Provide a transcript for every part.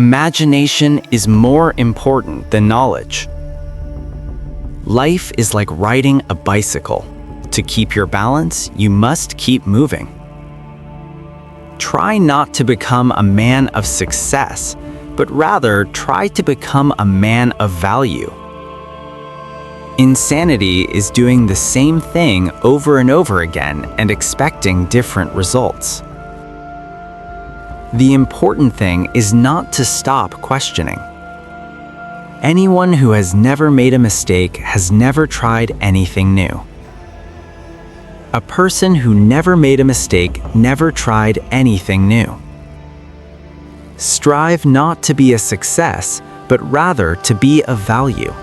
Imagination is more important than knowledge. Life is like riding a bicycle. To keep your balance, you must keep moving. Try not to become a man of success, but rather try to become a man of value. Insanity is doing the same thing over and over again and expecting different results. The important thing is not to stop questioning. Anyone who has never made a mistake has never tried anything new. A person who never made a mistake never tried anything new. Strive not to be a success, but rather to be of value.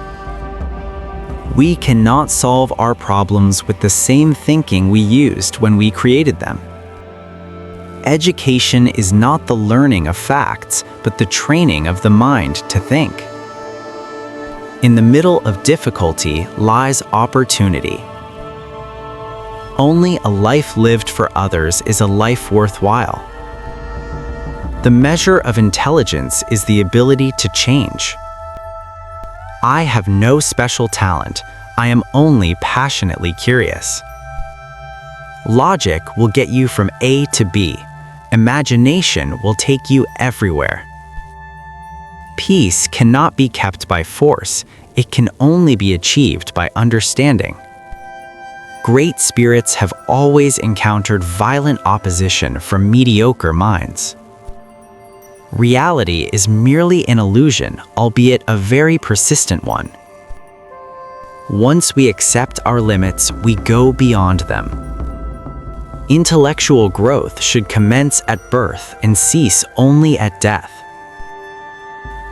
We cannot solve our problems with the same thinking we used when we created them. Education is not the learning of facts, but the training of the mind to think. In the middle of difficulty lies opportunity. Only a life lived for others is a life worthwhile. The measure of intelligence is the ability to change. I have no special talent. I am only passionately curious. Logic will get you from A to B. Imagination will take you everywhere. Peace cannot be kept by force. It can only be achieved by understanding. Great spirits have always encountered violent opposition from mediocre minds. Reality is merely an illusion, albeit a very persistent one. Once we accept our limits, we go beyond them. Intellectual growth should commence at birth and cease only at death.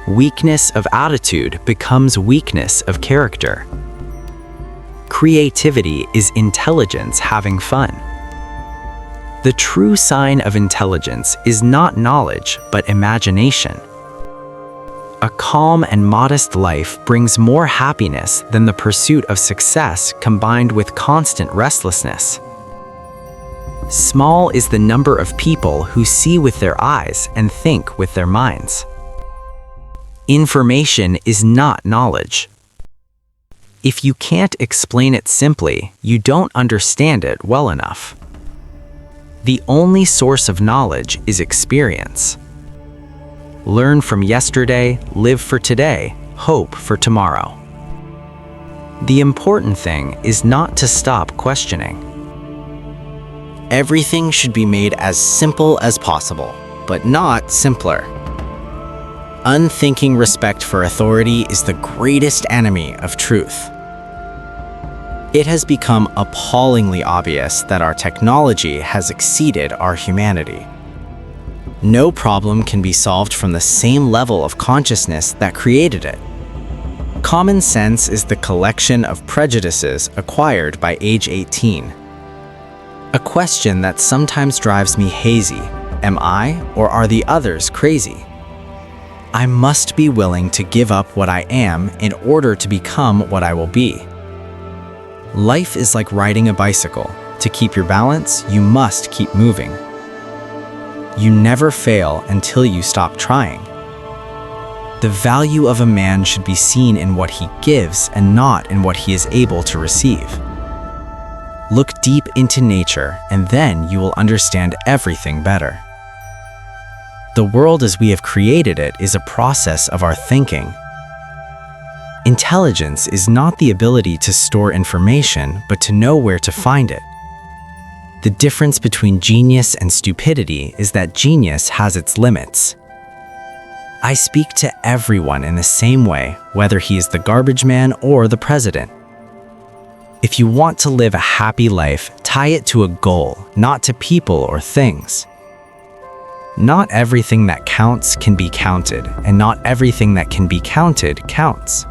Weakness of attitude becomes weakness of character. Creativity is intelligence having fun. The true sign of intelligence is not knowledge, but imagination. A calm and modest life brings more happiness than the pursuit of success combined with constant restlessness. Small is the number of people who see with their eyes and think with their minds. Information is not knowledge. If you can't explain it simply, you don't understand it well enough. The only source of knowledge is experience. Learn from yesterday, live for today, hope for tomorrow. The important thing is not to stop questioning. Everything should be made as simple as possible, but not simpler. Unthinking respect for authority is the greatest enemy of truth. It has become appallingly obvious that our technology has exceeded our humanity. No problem can be solved from the same level of consciousness that created it. Common sense is the collection of prejudices acquired by age 18. A question that sometimes drives me hazy: am I or are the others crazy? I must be willing to give up what I am in order to become what I will be. Life is like riding a bicycle. To keep your balance, you must keep moving. You never fail until you stop trying. The value of a man should be seen in what he gives and not in what he is able to receive. Look deep into nature, and then you will understand everything better. The world as we have created it is a process of our thinking. Intelligence is not the ability to store information, but to know where to find it. The difference between genius and stupidity is that genius has its limits. I speak to everyone in the same way, whether he is the garbage man or the president. If you want to live a happy life, tie it to a goal, not to people or things. Not everything that counts can be counted, and not everything that can be counted counts.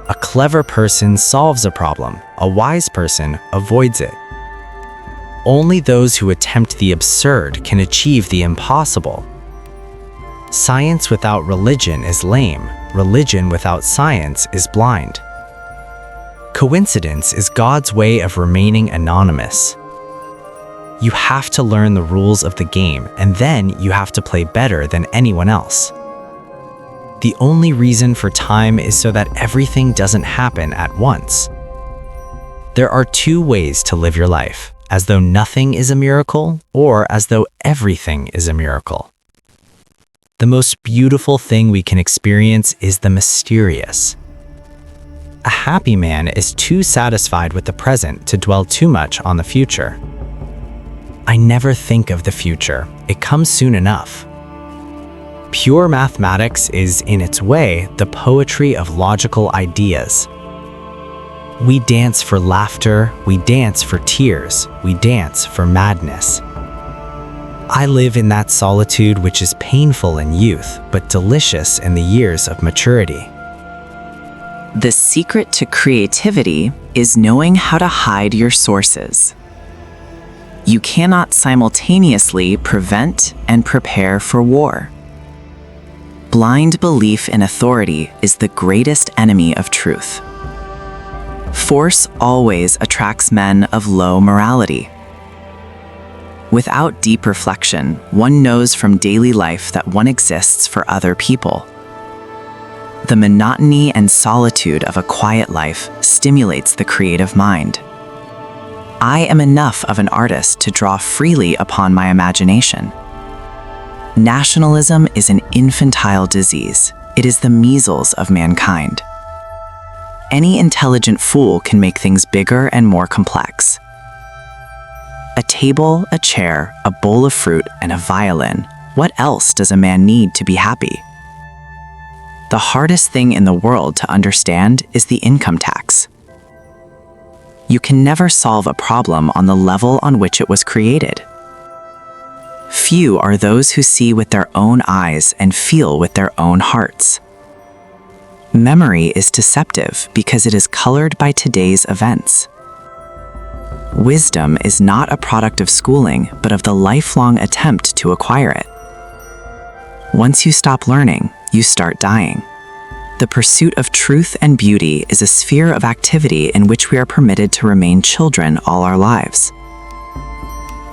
A clever person solves a problem, a wise person avoids it. Only those who attempt the absurd can achieve the impossible. Science without religion is lame. Religion without science is blind. Coincidence is God's way of remaining anonymous. You have to learn the rules of the game, and then you have to play better than anyone else. The only reason for time is so that everything doesn't happen at once. There are two ways to live your life, as though nothing is a miracle or as though everything is a miracle. The most beautiful thing we can experience is the mysterious. A happy man is too satisfied with the present to dwell too much on the future. I never think of the future. It comes soon enough. Pure mathematics is, in its way, the poetry of logical ideas. We dance for laughter, we dance for tears, we dance for madness. I live in that solitude which is painful in youth, but delicious in the years of maturity. The secret to creativity is knowing how to hide your sources. You cannot simultaneously prevent and prepare for war. Blind belief in authority is the greatest enemy of truth. Force always attracts men of low morality. Without deep reflection, one knows from daily life that one exists for other people. The monotony and solitude of a quiet life stimulates the creative mind. I am enough of an artist to draw freely upon my imagination. Nationalism is an infantile disease. It is the measles of mankind. Any intelligent fool can make things bigger and more complex. A table, a chair, a bowl of fruit, and a violin. What else does a man need to be happy? The hardest thing in the world to understand is the income tax. You can never solve a problem on the level on which it was created. Few are those who see with their own eyes and feel with their own hearts. Memory is deceptive because it is colored by today's events. Wisdom is not a product of schooling, but of the lifelong attempt to acquire it. Once you stop learning, you start dying. The pursuit of truth and beauty is a sphere of activity in which we are permitted to remain children all our lives.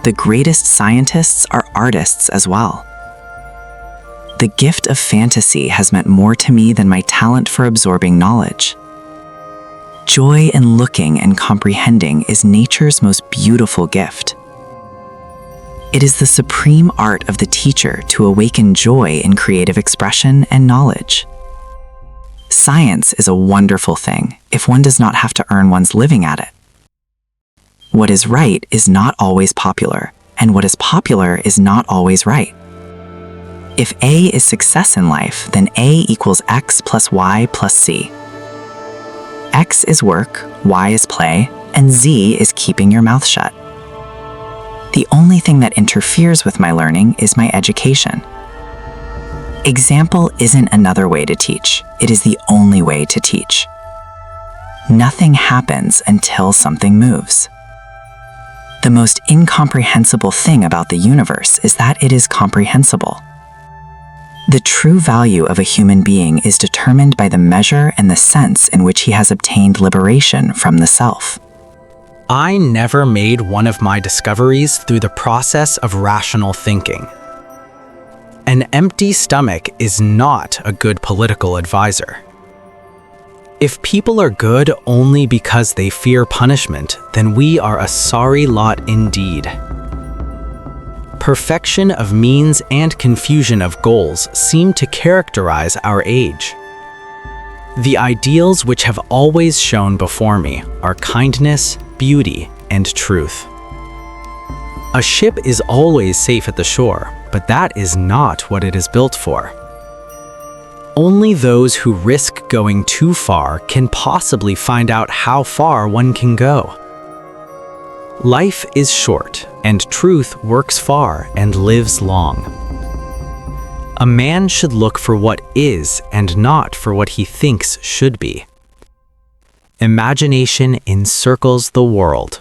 The greatest scientists are artists as well. The gift of fantasy has meant more to me than my talent for absorbing knowledge. Joy in looking and comprehending is nature's most beautiful gift. It is the supreme art of the teacher to awaken joy in creative expression and knowledge. Science is a wonderful thing if one does not have to earn one's living at it. What is right is not always popular, and what is popular is not always right. If A is success in life, then A equals X plus Y plus C. X is work, Y is play, and Z is keeping your mouth shut. The only thing that interferes with my learning is my education. Example isn't another way to teach, it is the only way to teach. Nothing happens until something moves. The most incomprehensible thing about the universe is that it is comprehensible. The true value of a human being is determined by the measure and the sense in which he has obtained liberation from the self. I never made one of my discoveries through the process of rational thinking. An empty stomach is not a good political advisor. If people are good only because they fear punishment, then we are a sorry lot indeed. Perfection of means and confusion of goals seem to characterize our age. The ideals which have always shone before me are kindness, beauty, and truth. A ship is always safe at the shore, but that is not what it is built for. Only those who risk going too far can possibly find out how far one can go. Life is short, and truth works far and lives long. A man should look for what is and not for what he thinks should be. Imagination encircles the world.